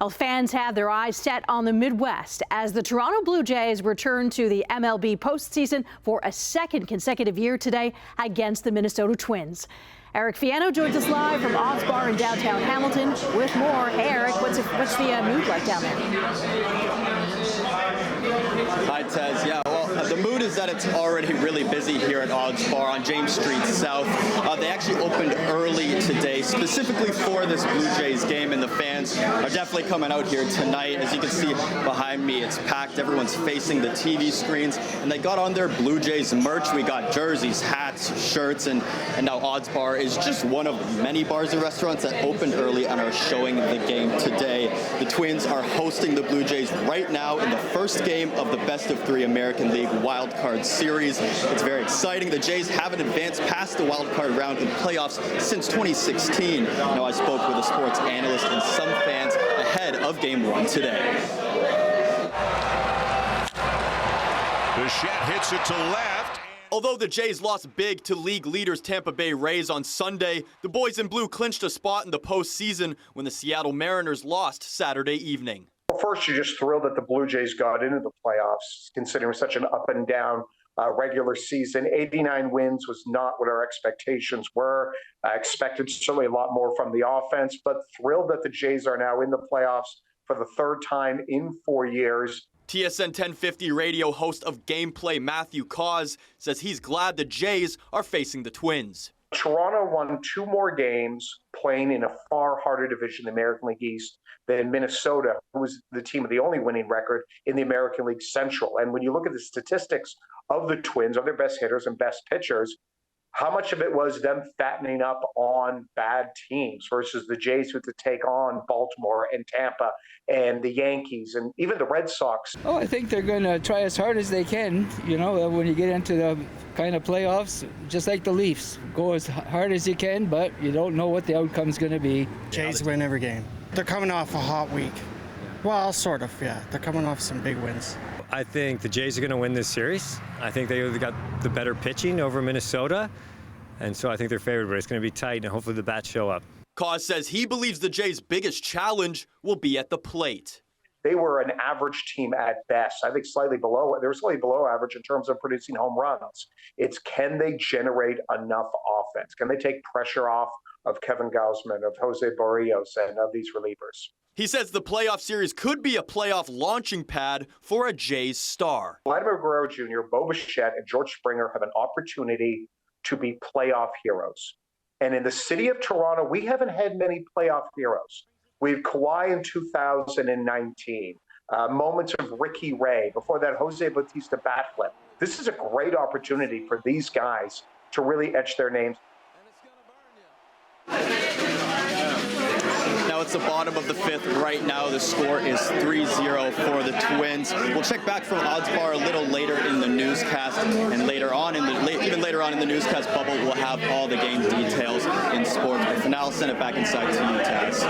Well, fans have their eyes set on the Midwest as the Toronto Blue Jays return to the MLB postseason for a second consecutive year today against the Minnesota Twins. Eric Vienneau joins us live from Odds Bar in downtown Hamilton with more. Hey, Eric, what's the mood like down there? Hi, Tez. Yeah, well, the mood is that it's already really busy here at Odds Bar on James Street South. They actually opened early today, specifically for this Blue Jays game, and the fans are definitely coming out here tonight. As you can see behind me, it's packed. Everyone's facing the TV screens, and they got on their Blue Jays merch. We got jerseys, hats, shirts, and now Odds Bar is just one of many bars and restaurants that opened early and are showing the game today. The Twins are hosting the Blue Jays right now in the first game of the Best of Three American League Wild Card Series. It's very exciting. The Jays haven't advanced past the wild card round in playoffs since 2016. Now, I spoke with a sports analyst and some fans ahead of Game 1 today. Bichette hits it to left. Although the Jays lost big to league leaders Tampa Bay Rays on Sunday, the boys in blue clinched a spot in the postseason when the Seattle Mariners lost Saturday evening. Well, first, you're just thrilled that the Blue Jays got into the playoffs, considering such an up and down regular season. 89 wins was not what our expectations were. I expected certainly a lot more from the offense, but thrilled that the Jays are now in the playoffs for the third time in 4 years. TSN 1050 radio host of Gameplay Matthew Cause says he's glad the Jays are facing the Twins. Toronto won 2 more games playing in a far harder division, the American League East, than Minnesota, who was the team with the only winning record in the American League Central. And when you look at the statistics of the Twins, of their best hitters and best pitchers, how much of it was them fattening up on bad teams versus the Jays who had to take on Baltimore and Tampa and the Yankees and even the Red Sox? Oh, I think they're going to try as hard as they can. You know, when you get into the kind of playoffs, just like the Leafs, go as hard as you can, but you don't know what the outcome's going to be. Jays win every game. They're coming off a hot week. Well, sort of, yeah. They're coming off some big wins. I think the Jays are going to win this series. I think they got the better pitching over Minnesota, and so I think they're favored, but it's going to be tight, and hopefully the bats show up. Cause says he believes the Jays' biggest challenge will be at the plate. They were an average team at best. I think slightly below. They were slightly below average in terms of producing home runs. It's can they generate enough offense? Can they take pressure off of Kevin Gausman, of Jose Barrios, and of these relievers? He says the playoff series could be a playoff launching pad for a Jays star. Vladimir Guerrero Jr., Bo Bichette, and George Springer have an opportunity to be playoff heroes. And in the city of Toronto, we haven't had many playoff heroes. We had Kawhi in 2019, moments of Ricky Ray, before that Jose Bautista bat flip. This is a great opportunity for these guys to really etch their names. Now it's the bottom of the 5th right now. The score is 3-0 for the Twins. We'll check back from Odds Bar a little later in the newscast, and later on in the newscast bubble, we'll have all the game details in sports. But for now, I'll send it back inside to you, Taz.